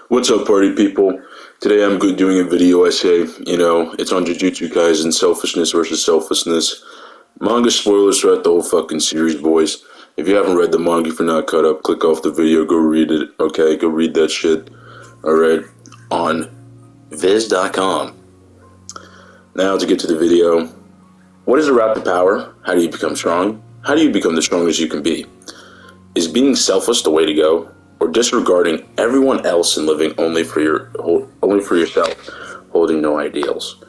What's up, party people? Today I'm doing a video essay. It's on Jujutsu Kaisen, Selfishness versus Selflessness. Manga spoilers throughout the whole fucking series, boys. If you haven't read the manga, if you're not caught up, click off the video, go read it, okay? Go read that shit. Alright, on Viz.com. Now to get to the video. What is the route to power? How do you become strong? How do you become the strongest you can be? Is being selfless the way to go? Or disregarding everyone else and living only for yourself, holding no ideals?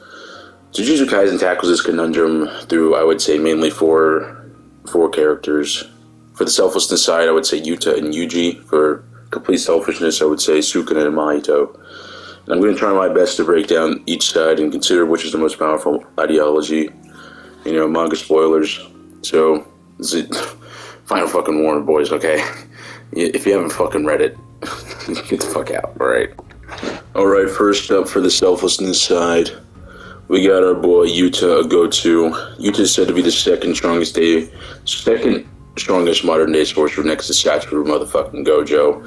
Jujutsu Kaisen tackles this conundrum through, I would say, mainly four characters. For the selflessness side, I would say Yuta and Yuji. For complete selfishness, I would say Sukuna and Mahito. And I'm going to try my best to break down each side and consider which is the most powerful ideology. Manga spoilers. So, this is final fucking warning, boys, okay? If you haven't fucking read it, get the fuck out, alright? Alright, first up for the selflessness side, we got our boy Yuta, a go-to. Yuta is said to be the second strongest modern day sorcerer next to Satoru motherfucking Gojo.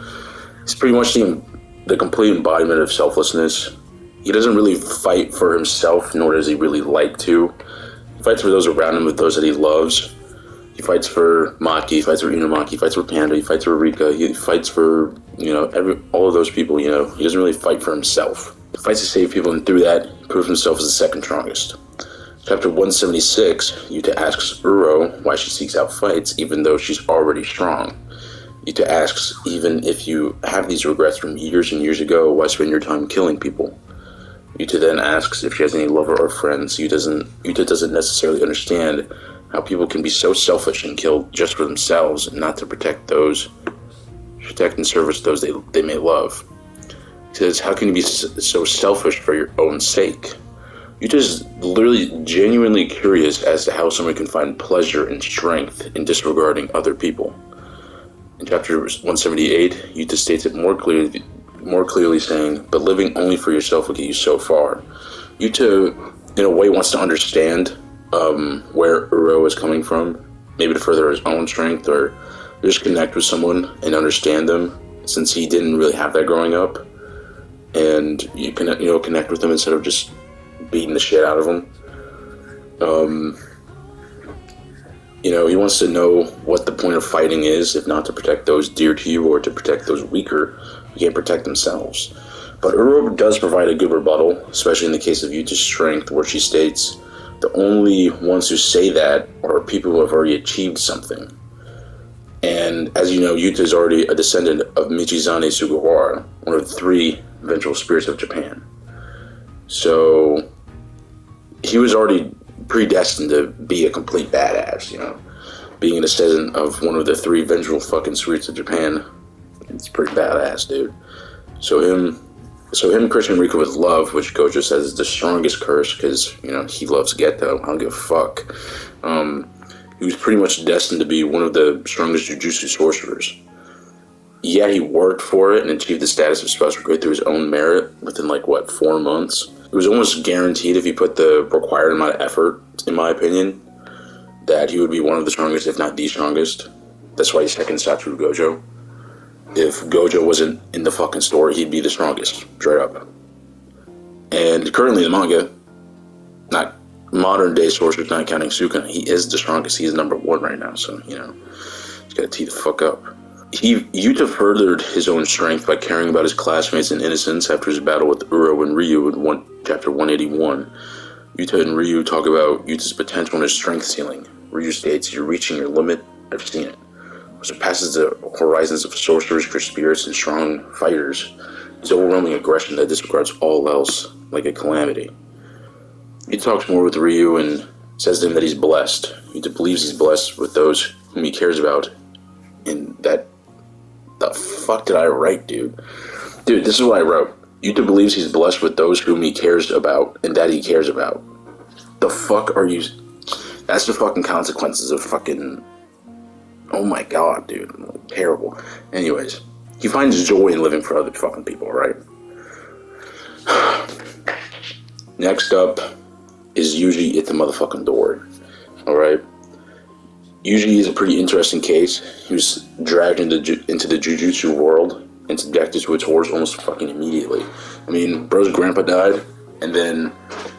He's pretty much the complete embodiment of selflessness. He doesn't really fight for himself, nor does he really like to. He fights for those around him, with those that he loves. He fights for Maki, he fights for Inumaki, he fights for Panda, he fights for Rika, he fights for, all of those people, He doesn't really fight for himself. He fights to save people, and through that, he proves himself as the second strongest. Chapter 176, Yuta asks Uro why she seeks out fights, even though she's already strong. Yuta asks, even if you have these regrets from years and years ago, why spend your time killing people? Yuta then asks if she has any lover or friends. Yuta doesn't necessarily understand how people can be so selfish and kill just for themselves and not to protect and service those they may love. He says, how can you be so selfish for your own sake? You're just literally genuinely curious as to how someone can find pleasure and strength in disregarding other people. In chapter 178, Yuta states it more clearly saying, but living only for yourself will get you so far. Yuta, in a way, wants to understand where Uro is coming from, maybe to further his own strength, or just connect with someone and understand them, since he didn't really have that growing up, and you can connect with them instead of just beating the shit out of them. He wants to know what the point of fighting is, if not to protect those dear to you or to protect those weaker who can't protect themselves. But Uro does provide a good rebuttal, especially in the case of Yuta's strength, where she states, the only ones who say that are people who have already achieved something. And as you know, Yuta is already a descendant of Michizane Sugawara, one of the 3 vengeful spirits of Japan. So he was already predestined to be a complete badass, Being a descendant of one of the 3 vengeful fucking spirits of Japan, it's pretty badass, dude. So him cursing Rika with love, which Gojo says is the strongest curse, because, he loves Geto. I don't give a fuck. He was pretty much destined to be one of the strongest Jujutsu sorcerers. Yeah, he worked for it and achieved the status of special grade through his own merit within, 4 months. It was almost guaranteed, if he put the required amount of effort, in my opinion, that he would be one of the strongest, if not the strongest. That's why he's second Satoru Gojo. If Gojo wasn't in the fucking store, he'd be the strongest, straight up. And currently in the manga, not modern day sorcerers, not counting Sukuna, he is the strongest. He's number 1 right now, so, he's gotta tee the fuck up. Yuta furthered his own strength by caring about his classmates and innocence after his battle with Uro and Ryu in chapter 181. Yuta and Ryu talk about Yuta's potential and his strength ceiling. Ryu states, you're reaching your limit, I've seen it. Surpasses the horizons of sorcerers, for spirits, and strong fighters. His overwhelming aggression that disregards all else like a calamity. He talks more with Ryu and says to him that he's blessed. He believes he's blessed with those whom he cares about. And that... The fuck did I write, dude? Dude, this is what I wrote. Yuta believes he's blessed with those whom he cares about and that he cares about. The fuck are you... That's the fucking consequences of fucking... Oh my god, dude. Terrible. Anyways, he finds joy in living for other fucking people, right? Next up is Yuji at the motherfucking door. Alright? Yuji is a pretty interesting case. He was dragged into the Jujutsu world and subjected to its horrors almost fucking immediately. I mean, bro's grandpa died, and then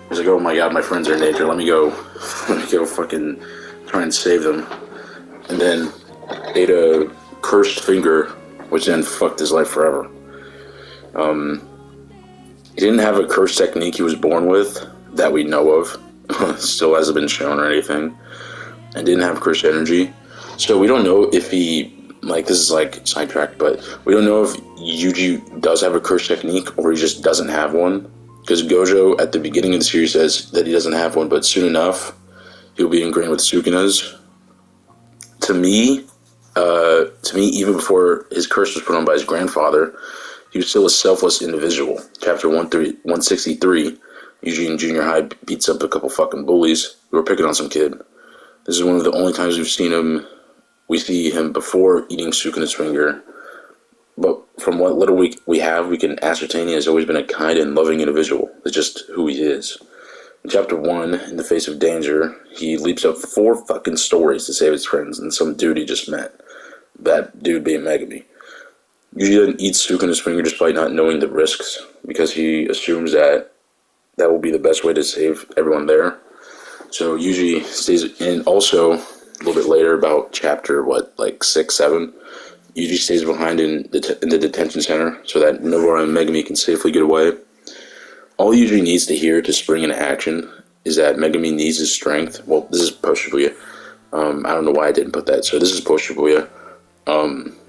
he's like, oh my god, my friends are in danger, let me go fucking try and save them. And then ate a cursed finger, which then fucked his life forever. He didn't have a cursed technique he was born with, that we know of. Still hasn't been shown or anything. And didn't have cursed energy. So we don't know if he, like, this is like sidetracked, but we don't know if Yuji does have a cursed technique or he just doesn't have one. Because Gojo at the beginning of the series says that he doesn't have one, but soon enough he'll be ingrained with Sukuna's. To me, even before his curse was put on by his grandfather, he was still a selfless individual. Chapter 163, Yuji in junior high beats up a couple fucking bullies who were picking on some kid. This is one of the only times we see him before eating Sukuna's finger. But from what little we have, we can ascertain he has always been a kind and loving individual. That's just who he is. In Chapter 1, in the face of danger, he leaps up 4 fucking stories to save his friends and some dude he just met. That dude being Megumi. Yuji then eats Sukuna's finger despite not knowing the risks, because he assumes that will be the best way to save everyone there. So Yuji stays, and also, a little bit later, about chapter, 6, 7, Yuji stays behind in the detention center so that Nobara and Megumi can safely get away. All Yuji needs to hear to spring into action is that Megumi needs his strength. Well, this is post-Shibuya. I don't know why I didn't put that. So this is post-Shibuya.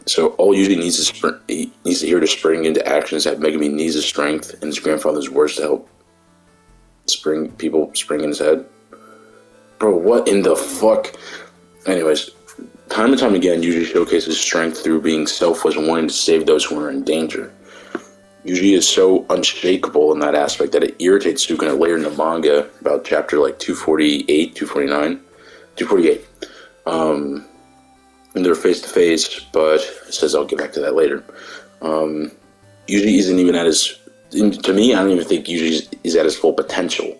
So all Yuji needs to hear to spring into action is that Megumi needs his strength and his grandfather's words to help spring in his head. Bro, what in the fuck? Anyways, time and time again, Yuji showcases strength through being selfless and wanting to save those who are in danger. Yuji is so unshakable in that aspect that it irritates Sukuna later in the manga, about chapter 248, 249, 248. And they're face to face, but it says I'll get back to that later. Yuji isn't even at his. To me, I don't even think Yuji is at his full potential.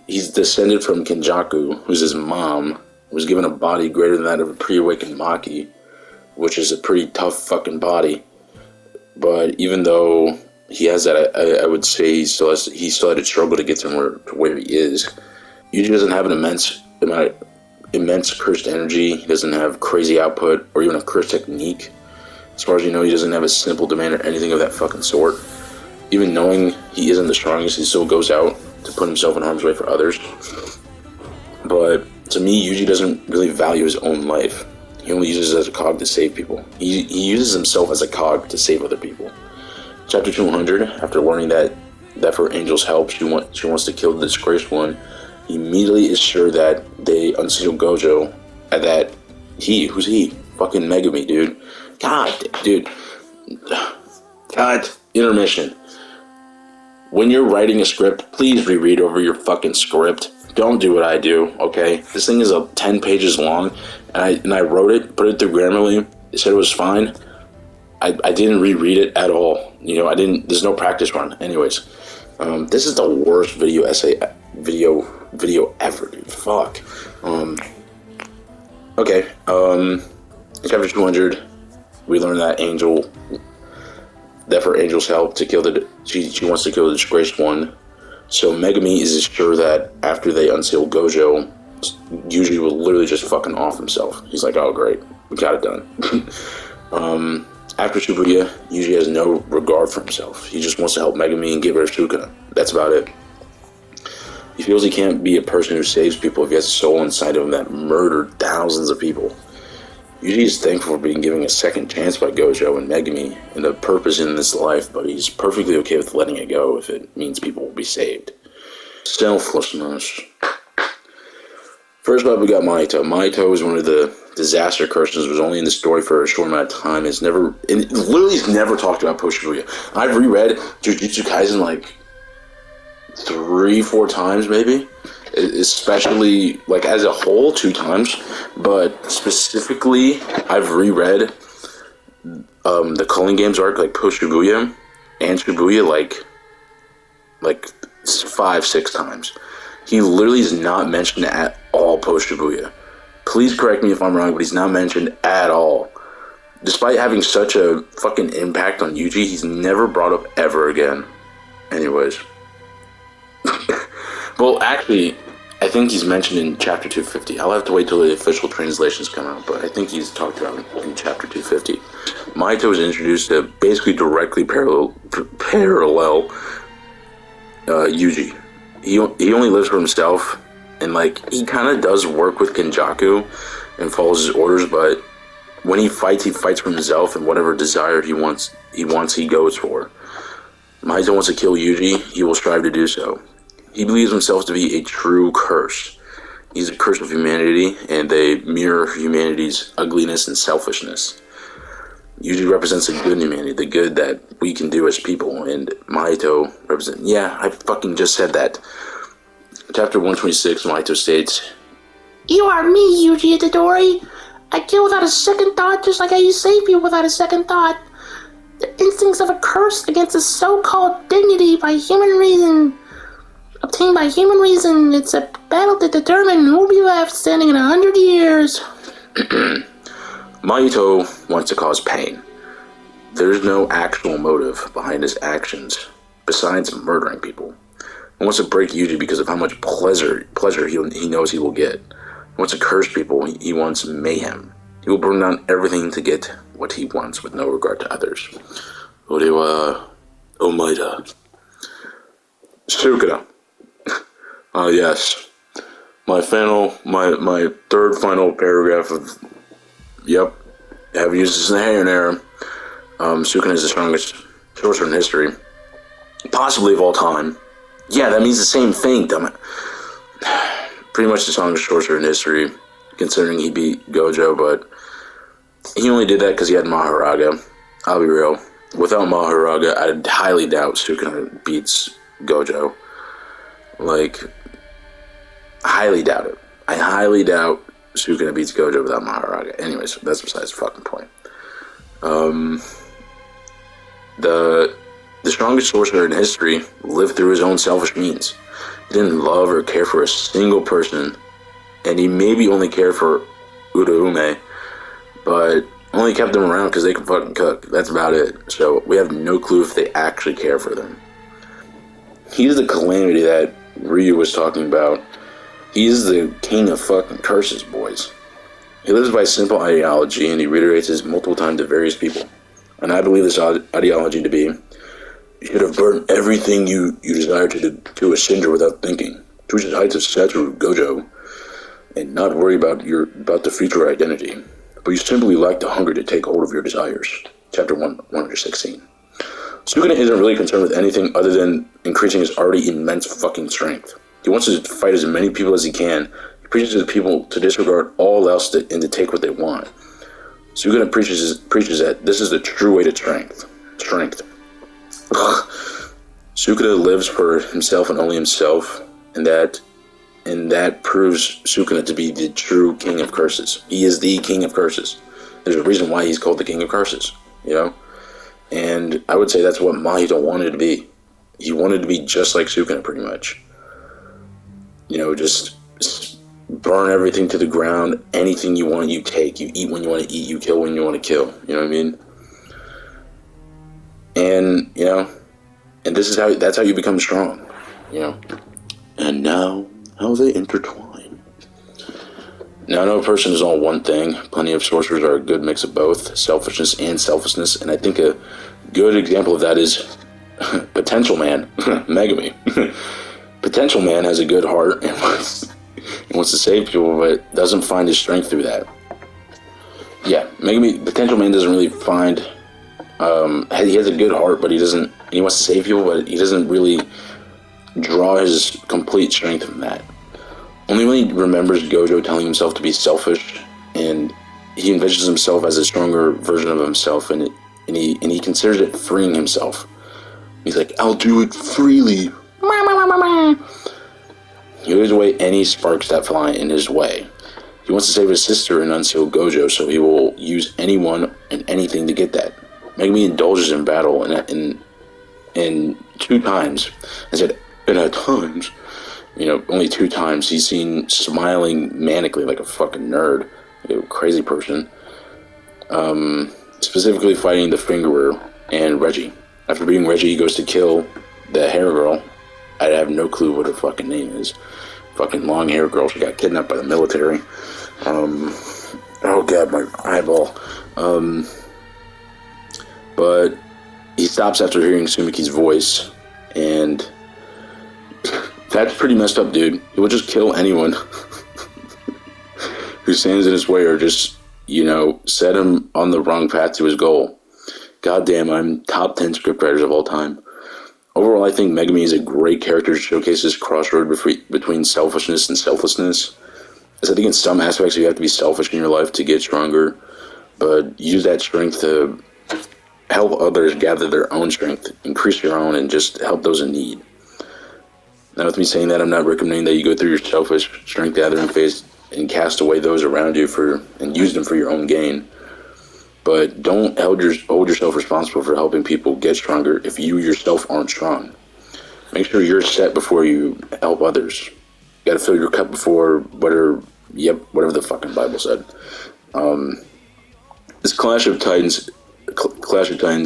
He's descended from Kenjaku, who's his mom, was given a body greater than that of a pre-awakened Maki, which is a pretty tough fucking body. But even though he has that, I would say he still had to struggle to get to where he is. Yuji doesn't have an immense cursed energy. He doesn't have crazy output or even a cursed technique. As far as you know, he doesn't have a simple demand or anything of that fucking sort. Even knowing he isn't the strongest, he still goes out to put himself in harm's way for others. But to me, Yuji doesn't really value his own life. He only uses it as a cog to save people. He uses himself as a cog to save other people. Chapter 200, after learning that for Angel's help, she wants to kill the disgraced one, he immediately is sure that they unseal Gojo, and that who's he? Fucking Megumi, dude. God, intermission. When you're writing a script, please reread over your fucking script. Don't do what I do, okay? This thing is 10 pages long, and I wrote it, put it through Grammarly. It said it was fine. I didn't reread it at all. There's no practice run. Anyways, this is the worst video ever, dude. Fuck. Okay, chapter 200, we learn that for Angel's help she wants to kill the disgraced one. So Megumi is sure that after they unseal Gojo, Yuji will literally just fucking off himself. He's like, oh great, we got it done. After Shibuya, Yuji has no regard for himself. He just wants to help Megumi and get rid of Sukuna. That's about it. He feels he can't be a person who saves people if he has a soul inside of him that murdered thousands of people. Yuji is thankful for being given a second chance by Gojo and Megumi and a purpose in this life, but he's perfectly okay with letting it go if it means people will be saved. Selflessness. First up, we got Mahito. Mahito is one of the disaster curses, was only in the story for a short amount of time. It's literally never talked about post-Shibuya. I've reread Jujutsu Kaisen 3-4 times maybe, especially as a whole 2 times, but specifically I've reread the Culling Games arc post-Shibuya and Shibuya 5-6 times. He literally is not mentioned at all post-Shibuya. Please correct me if I'm wrong, but he's not mentioned at all. Despite having such a fucking impact on Yuji, he's never brought up ever again. Anyways. Well, actually, I think he's mentioned in chapter 250. I'll have to wait till the official translations come out, but I think he's talked about in chapter 250. Mahito is introduced to basically directly parallel Yuji. He only lives for himself, and like he kind of does work with Kenjaku and follows his orders, but when he fights for himself and whatever desire he wants he goes for. Mahito wants to kill Yuji, he will strive to do so. He believes himself to be a true curse. He's a curse of humanity, and they mirror humanity's ugliness and selfishness. Yuji represents the good humanity, the good that we can do as people, and Mahito represents... Yeah, I fucking just said that. Chapter 126, Mahito states, "You are me, Yuji Itadori. I kill without a second thought, just like I save you without a second thought. The instincts of a curse against the so-called dignity by human reason... obtained by human reason. It's a battle to determine who will be left standing in 100 years. Mahito wants to cause pain. There's no actual motive behind his actions, besides murdering people. He wants to break Yuji because of how much pleasure he knows he will get. He wants to curse people. He wants mayhem. He will burn down everything to get what he wants with no regard to others. Orewa Omaida. Sukuna. Yes. My third final paragraph of, yep, I have used this in the Heian era. Sukuna is the strongest sorcerer in history. Possibly of all time. Yeah, that means the same thing, dumb it. Pretty much the strongest sorcerer in history, considering he beat Gojo, but he only did that because he had Maharaga. I'll be real. Without Maharaga, I highly doubt Sukuna beats Gojo. Like... highly doubt it. I highly doubt Sukuna beats Gojo without Maharaga. Anyways, that's besides the fucking point. The strongest sorcerer in history lived through his own selfish means. He didn't love or care for a single person, and he maybe only cared for Uraume, but only kept them around because they could fucking cook. That's about it. So we have no clue if they actually care for them. He's the calamity that Ryu was talking about. He's the king of fucking curses, boys. He lives by simple ideology, and he reiterates this multiple times to various people. And I believe this ideology to be, you should have burned everything you desire to a cinder without thinking, to reach the heights of Satoru Gojo, and not worry about the future identity. But you simply lack the hunger to take hold of your desires. Chapter 116. Sukuna isn't really concerned with anything other than increasing his already immense fucking strength. He wants to fight as many people as he can. He preaches to the people to disregard all else and to take what they want. Sukuna preaches that this is the true way to strength. Sukuna lives for himself and only himself, and that proves Sukuna to be the true king of curses. He is the king of curses. There's a reason why he's called the king of curses, you know? And I would say that's what Mahito wanted to be. He wanted to be just like Sukuna, pretty much. You know, just burn everything to the ground. Anything you want, you take. You eat when you want to eat. You kill when you want to kill. You know what I mean? And, you know, and that's how you become strong, you know? And now, how they intertwine. Now, no person is all one thing. Plenty of sorcerers are a good mix of both selfishness and selflessness, and I think a good example of that is Potential Man, Megami. Potential Man has a good heart and wants to save people, but doesn't find his strength through that. Yeah, Megami, Potential Man doesn't really find... he has a good heart, but he wants to save people, but he doesn't really draw his complete strength from that. Only when he remembers Gojo telling himself to be selfish, and he envisions himself as a stronger version of himself, and he considers it freeing himself. He's like, I'll do it freely. He leaves away any sparks that fly in his way. He wants to save his sister and unseal Gojo, so he will use anyone and anything to get that. Megami indulges in battle, and 2 times, I said, and at times, you know, only 2 times, he's seen smiling manically like a fucking nerd, like a crazy person. specifically fighting the Fingerer and Reggie. After beating Reggie, he goes to kill the hair girl. I have no clue what her fucking name is. Fucking long hair girl. She got kidnapped by the military. Oh god, my eyeball. But he stops after hearing Sumiki's voice, and that's pretty messed up, dude. He will just kill anyone who stands in his way or just, set him on the wrong path to his goal. Goddamn, I'm top 10 scriptwriters of all time. Overall, I think Megumi is a great character to showcase this crossroad between selfishness and selflessness. As I think in some aspects you have to be selfish in your life to get stronger, but use that strength to help others gather their own strength, increase your own, and just help those in need. Now, with me saying that, I'm not recommending that you go through your selfish strength gathering phase and cast away those around you and use them for your own gain. But don't hold yourself responsible for helping people get stronger if you yourself aren't strong. Make sure you're set before you help others. You gotta fill your cup before whatever the fucking Bible said. This Clash of Titans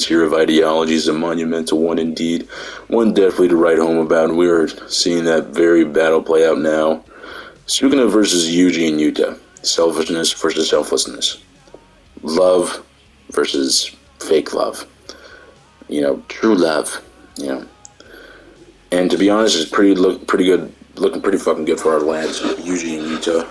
here of ideology is a monumental one indeed. One definitely to write home about, and we are seeing that very battle play out now. Sukuna versus Yuji and Yuta. Selfishness versus selflessness. Love versus fake love. True love. And to be honest, it's looking pretty fucking good for our lads, Yuji and Yuta.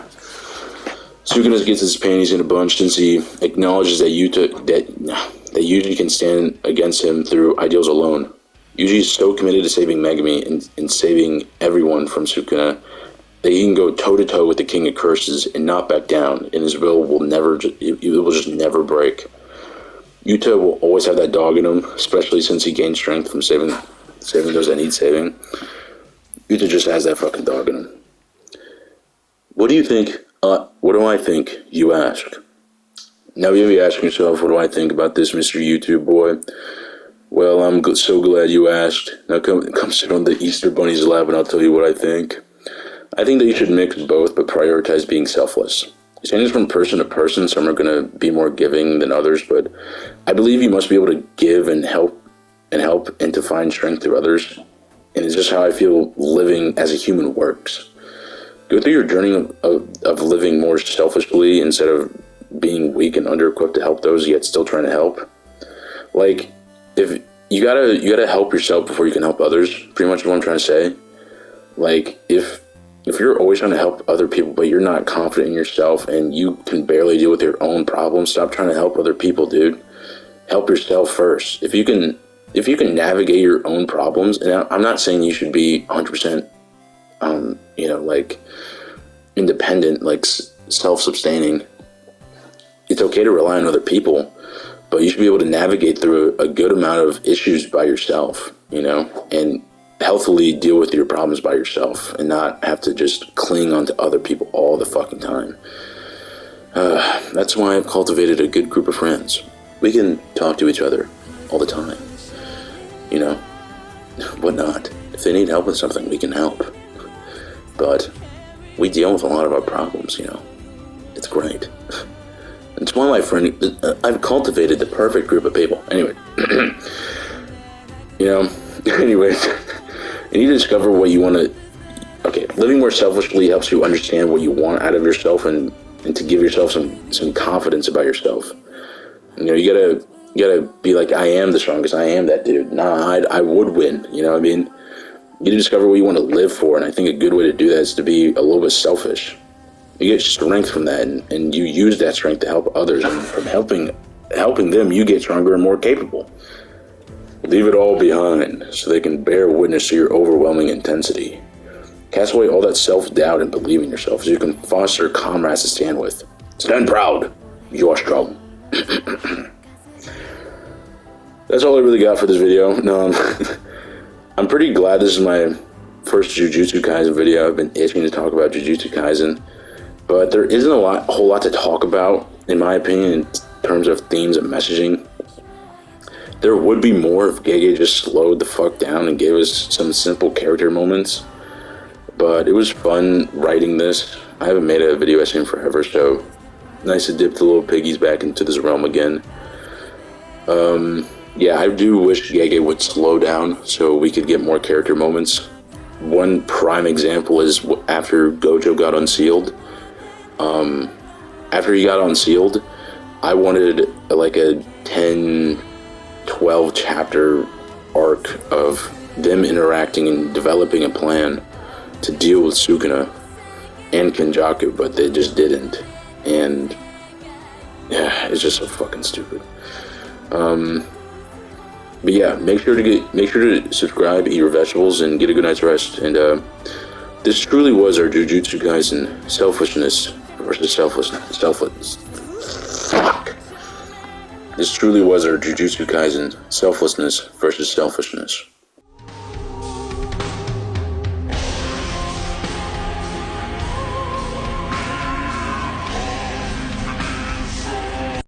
Sukuna gets his panties in a bunch since he acknowledges that Yuji can stand against him through ideals alone. Yuji is so committed to saving Megumi and saving everyone from Sukuna that he can go toe-to-toe with the King of Curses and not back down, and his will will just never break. Yuta will always have that dog in him, especially since he gained strength from saving those that need saving. Yuta just has that fucking dog in him. What do you think? What do I think, you ask? Now you may be asking yourself, what do I think about this, Mr. YouTube boy? Well, I'm so glad you asked. Now come sit on the Easter Bunny's lap and I'll tell you what I think. I think that you should mix both, but prioritize being selfless. It changes from person to person. Some are going to be more giving than others, but I believe you must be able to give and help and to find strength through others. And it's just how I feel living as a human works. Go through your journey of living more selfishly instead of being weak and under-equipped to help those yet still trying to help. Like, if you gotta help yourself before you can help others, pretty much what I'm trying to say. Like, if you're always trying to help other people, but you're not confident in yourself and you can barely deal with your own problems, stop trying to help other people, dude. Help yourself first. If you can navigate your own problems, and I'm not saying you should be 100%, like independent, like self-sustaining. It's okay to rely on other people, but you should be able to navigate through a good amount of issues by yourself, and healthily deal with your problems by yourself and not have to just cling onto other people all the fucking time. That's why I've cultivated a good group of friends. We can talk to each other all the time. Whatnot. If they need help with something, we can help. But we deal with a lot of our problems, It's great. It's why my friend, I've cultivated the perfect group of people. Anyway, anyways, you need to discover what you want to. Okay, living more selfishly helps you understand what you want out of yourself and to give yourself some confidence about yourself. You gotta be like, I am the strongest. I am that dude. Nah, I would win. You know what I mean? You need to discover what you want to live for, and I think a good way to do that is to be a little bit selfish. You get strength from that, and you use that strength to help others, and from helping them, you get stronger and more capable. Leave it all behind so they can bear witness to your overwhelming intensity. Cast away all that self-doubt and believe in yourself so you can foster comrades to stand with. Stand proud. You are strong. That's all I really got for this video. No, I'm pretty glad this is my first Jujutsu Kaisen video. I've been itching to talk about Jujutsu Kaisen, but there isn't a whole lot to talk about, in my opinion, in terms of themes and messaging. There would be more if Gege just slowed the fuck down and gave us some simple character moments, but it was fun writing this. I haven't made a video essay in forever, so nice to dip the little piggies back into this realm again. Yeah, I do wish Gege would slow down so we could get more character moments. One prime example is after Gojo got unsealed. After he got unsealed, I wanted like a 10, 12 chapter arc of them interacting and developing a plan to deal with Sukuna and Kenjaku, but they just didn't. And yeah, it's just so fucking stupid. But yeah, make sure to subscribe, eat your vegetables, and get a good night's rest. And this truly was our Jujutsu Kaisen selfishness versus selflessness. Fuck. This truly was our Jujutsu Kaisen selflessness versus selfishness.